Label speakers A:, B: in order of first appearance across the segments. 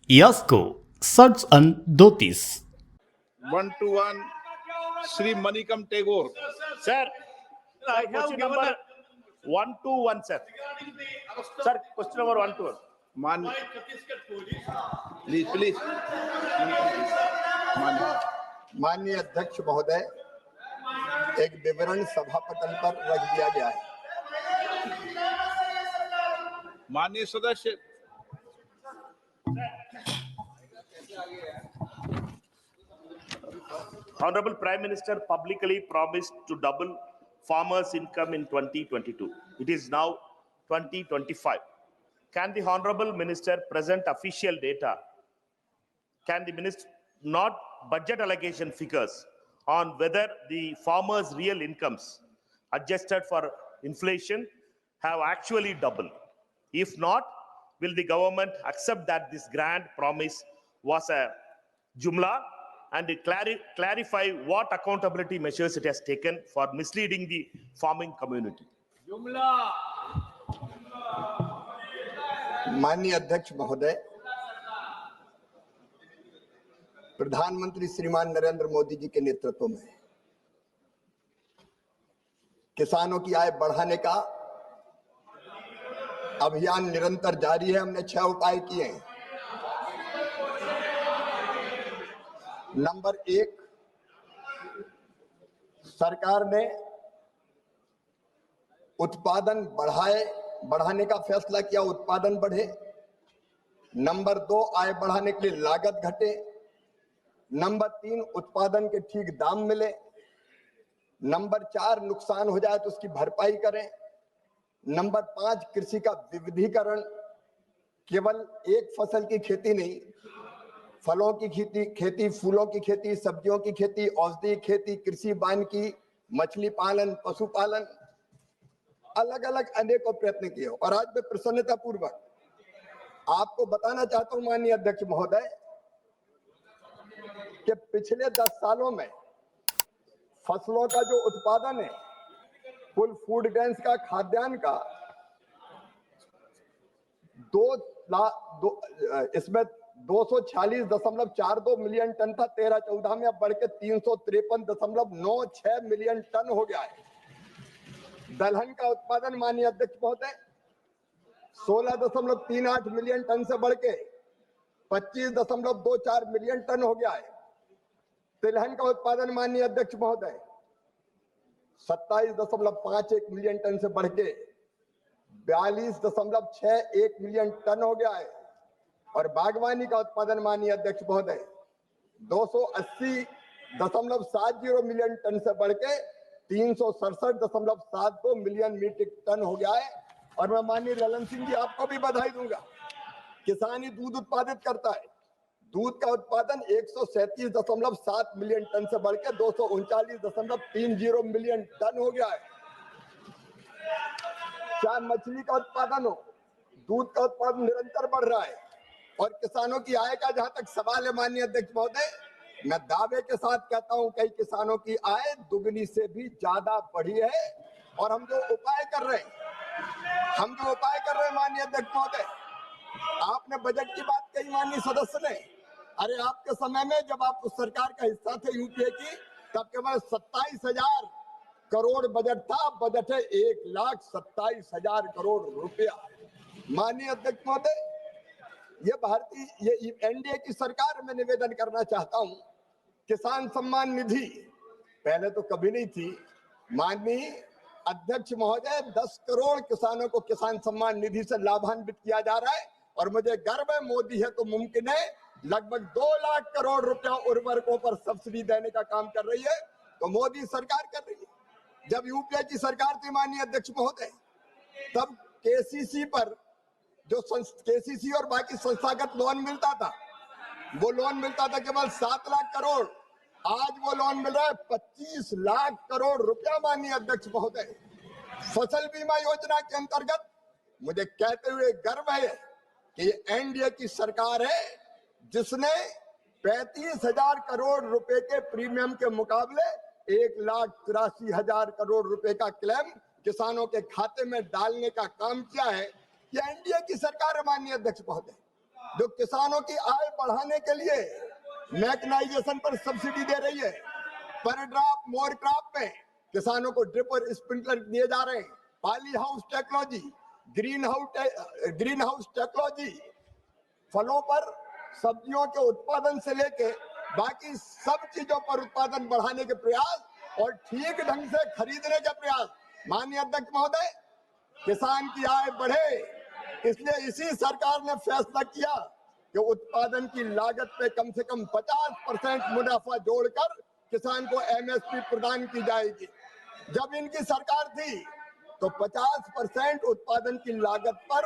A: Yasko shirts and dhotis.
B: 121 Sri Manikam Tagore.
C: Sir,
D: I have
C: question
D: given
C: number 121, sir. Sir, question number 121.
B: Man, please.
E: माननीय अध्यक्ष महोदय, एक विवरण सभा पटल पर रख दिया गया है।
B: माननीय सदस्य,
C: Honorable Prime Minister publicly promised to double farmers' income in 2022. It is now 2025. Can the Honorable Minister present official data? Can the Minister not budget allocation figures on whether the farmers' real incomes adjusted for inflation have actually doubled? If not, will the government accept that this grand promise was a jumla and clarify what accountability measures it has taken for misleading the farming community?
E: माननीय अध्यक्ष महोदय, प्रधानमंत्री श्रीमान नरेंद्र मोदी जी के नेतृत्व में किसानों की आय बढ़ाने का अभियान निरंतर जारी है। हमने 6 उपाय किए हैं। नंबर 1, सरकार ने उत्पादन बढ़ाने का फैसला किया, उत्पादन बढ़े। नंबर 2, आय बढ़ाने के लिए लागत घटे। नंबर 3, उत्पादन के ठीक दाम मिले। नंबर 4, नुकसान हो जाए तो उसकी भरपाई करें। नंबर 5, कृषि का विविधीकरण, केवल एक फसल की खेती नहीं, फलों की खेती, फूलों की खेती, सब्जियों की खेती, औषधि खेती, कृषि वानिकी, मछली पालन, पशुपालन, अलग अलग अनेकों प्रयत्न किए। और आज मैं प्रसन्नता पूर्वक आपको बताना चाहता हूं माननीय अध्यक्ष महोदय कि पिछले 10 सालों में फसलों का जो उत्पादन है, कुल फूड ग्रेन्स का, खाद्यान्न का, इसमें 246.42 मिलियन टन था 13-14 में, अब बढ़ के 353.96 मिलियन टन हो गया है। दलहन का उत्पादन माननीय अध्यक्ष महोदय 16.38 मिलियन टन से बढ़ के 25.24 मिलियन टन हो गया है। तिलहन का उत्पादन माननीय अध्यक्ष महोदय 27.51 मिलियन टन से बढ़ के 42.61 मिलियन टन हो गया है। और बागवानी का उत्पादन माननीय अध्यक्ष महोदय 280.70 मिलियन टन से बढ़ के 367.72 मिलियन मीट्रिक टन हो गया है। और मैं माननीय ललन सिंह जी आपको भी बधाई दूंगा, किसान ही दूध उत्पादित करता है। दूध का उत्पादन 137.7 मिलियन टन से बढ़ के 239.30 मिलियन टन हो गया है। चाहे मछली का उत्पादन हो, दूध का उत्पादन निरंतर बढ़ रहा है। और किसानों की आय का जहां तक सवाल है माननीय अध्यक्ष महोदय, मैं दावे के साथ कहता हूं कई किसानों की आय दुगनी से भी ज्यादा बढ़ी है। और हम जो उपाय कर रहे हैं माननीय अध्यक्ष महोदय, आपने बजट की बात कही माननीय सदस्य ने। अरे आपके समय में जब आप उस सरकार का हिस्सा थे यूपीए की, तब केवल 27,000 करोड़ बजट था। बजट है 1,27,000 करोड़ रुपया। माननीय अध्यक्ष महोदय, ये एनडीए की सरकार में निवेदन करना चाहता हूं, किसान सम्मान निधि पहले तो कभी नहीं थी। माननीय अध्यक्ष महोदय 10 करोड़ किसानों को किसान सम्मान निधि से लाभान्वित किया जा रहा है। और मुझे गर्व है, मोदी है तो मुमकिन है, लगभग 2 लाख करोड़ रुपया उर्वरकों पर सब्सिडी देने का काम कर रही है। तो मोदी सरकार कर रही है। जब यूपीए की सरकार थी माननीय अध्यक्ष महोदय, तब केसीसी पर जो केसीसी और बाकी संस्थागत लोन मिलता था, वो लोन मिलता था केवल 7 लाख करोड़। आज वो लोन मिल रहा है 25 लाख करोड़ रुपया माननीय अध्यक्ष महोदय। फसल बीमा योजना के अंतर्गत मुझे कहते हुए गर्व है कि ये एनडीए की सरकार है जिसने 35,000 करोड़ रुपए के प्रीमियम के मुकाबले 1,83,000 करोड़ रुपए का क्लेम किसानों के खाते में डालने का काम किया है। ये एनडीए की सरकार है माननीय अध्यक्ष महोदय। जो किसानों की आय बढ़ाने के लिए मैकेनाइजेशन पर सब्सिडी दे रही है, पर ड्रॉप मोर क्रॉप में किसानों को ड्रिप और स्प्रिंकलर दिए जा रहे हैं, poly house technology, green house technology, फलों पर सब्जियों के उत्पादन से लेके बाकी सब चीजों पर उत्पादन बढ़ाने के प्रयास और ठीक ढंग से खरीदने के प्रयास। माननीय अध्यक्ष महोदय, किसान की आय बढ़े, इसलिए इसी सरकार ने फैसला किया कि उत्पादन की लागत पे कम से कम 50% मुनाफा जोड़कर किसान को एमएसपी प्रदान की जाएगी। जब इनकी सरकार थी तो 50% उत्पादन की लागत पर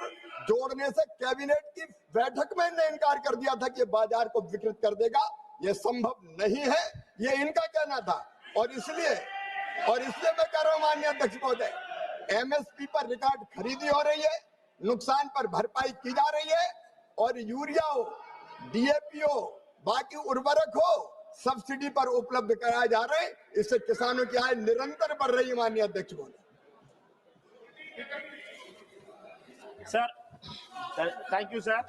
E: जोड़ने से कैबिनेट की बैठक में इन्होंने इनकार कर दिया था कि बाजार को विकृत कर देगा। ये संभव नहीं है, ये इनका कहना था। और इसलिए मैं कह रहा हूं माननीय अध्यक्ष महोदय, एमएसपी पर रिकॉर्ड खरीदी हो रही है, नुकसान पर भरपाई की जा रही है और यूरिया हो, डीएपी हो, बाकी उर्वरक हो, सब्सिडी पर उपलब्ध कराए जा रहे हैं। इससे किसानों की आय निरंतर बढ़ रही है माननीय अध्यक्ष महोदय।
C: Sir, thank you sir.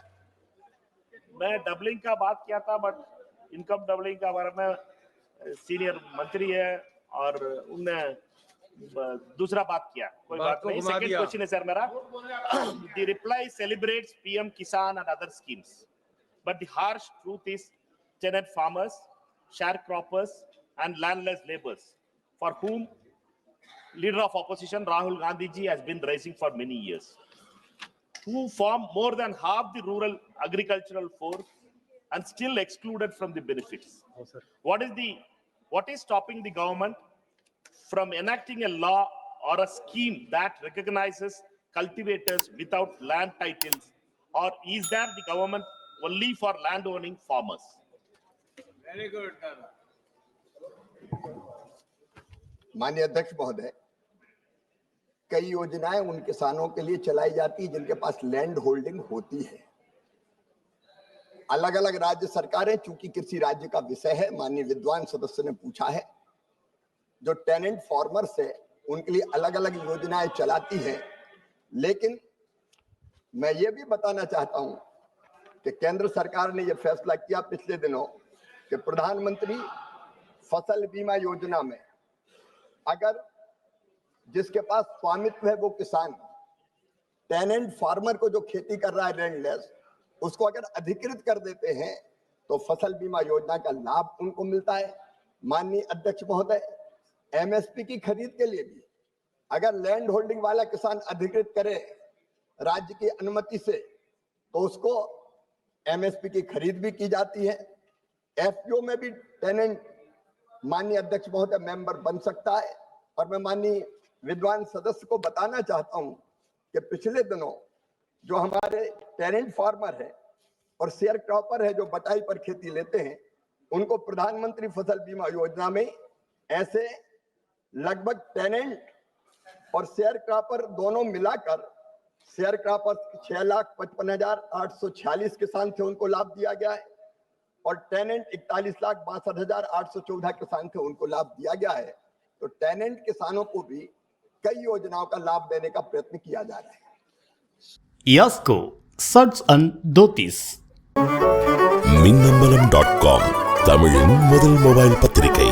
C: मैं डबलिंग का बात किया था, बट इनकम डबलिंग का बारे में सीनियर मंत्री है और उनने दूसरा बात किया। कोई बात नहीं। सेकंड क्वेश्चन है सर मेरा। द रिप्लाई सेलिब्रेट्स पीएम किसान and other schemes, but the harsh truth is tenant farmers, sharecroppers and landless laborers, for whom leader of opposition Rahul Gandhi ji has been raising for many years, who form more than half the rural agricultural force and still excluded from the benefits. What is stopping the government from enacting a law or a scheme that recognizes cultivators without land titles, or is that the government only for land owning farmers?
B: Very good.
E: माननीय अध्यक्ष महोदय, कई योजनाएं उन किसानों के लिए चलाई जाती है जिनके पास लैंड होल्डिंग होती है। अलग अलग राज्य सरकारें, चूंकि कृषि राज्य का विषय है, माननीय विद्वान सदस्य ने पूछा है, जो टेनेंट फार्मर्स है उनके लिए अलग अलग योजनाएं चलाती है। लेकिन मैं ये भी बताना चाहता हूं कि केंद्र सरकार ने यह फैसला किया पिछले दिनों कि प्रधानमंत्री फसल बीमा योजना में अगर जिसके पास स्वामित्व है वो किसान, टेनेंट फार्मर को जो खेती कर रहा है लैंडलेस, उसको अगर अधिकृत कर देते हैं तो फसल बीमा योजना का लाभ उनको मिलता है। माननीय अध्यक्ष महोदय, एमएसपी की खरीद के लिए भी अगर लैंड होल्डिंग वाला किसान अधिकृत करे राज्य की अनुमति से तो उसको एमएसपी की खरीद भी की जाती है। एफपीओ में भी टेनेंट माननीय अध्यक्ष महोदय मेंबर बन सकता है। और मैं माननीय विद्वान सदस्य को बताना चाहता हूं कि पिछले दिनों जो हमारे टेनेंट फार्मर है और शेयर क्रॉपर है जो बटाई पर खेती लेते हैं, उनको प्रधानमंत्री फसल बीमा योजना में ऐसे लगभग टेनेंट और शेयर क्रॉपर दोनों मिलाकर, शेयर क्रॉपर 6,55,846 किसान थे, उनको लाभ दिया गया है, और टेनेंट 41,62,814 किसान थे, उनको लाभ दिया गया है। तो टेनेंट किसानों को भी कई योजनाओं का लाभ देने का प्रयत्न किया जा रहा है।
A: यास्को सर्च and Dotis.
D: மின்னம்பலம்.com தமிழின் முதல் மொபைல் பத்திரிகை.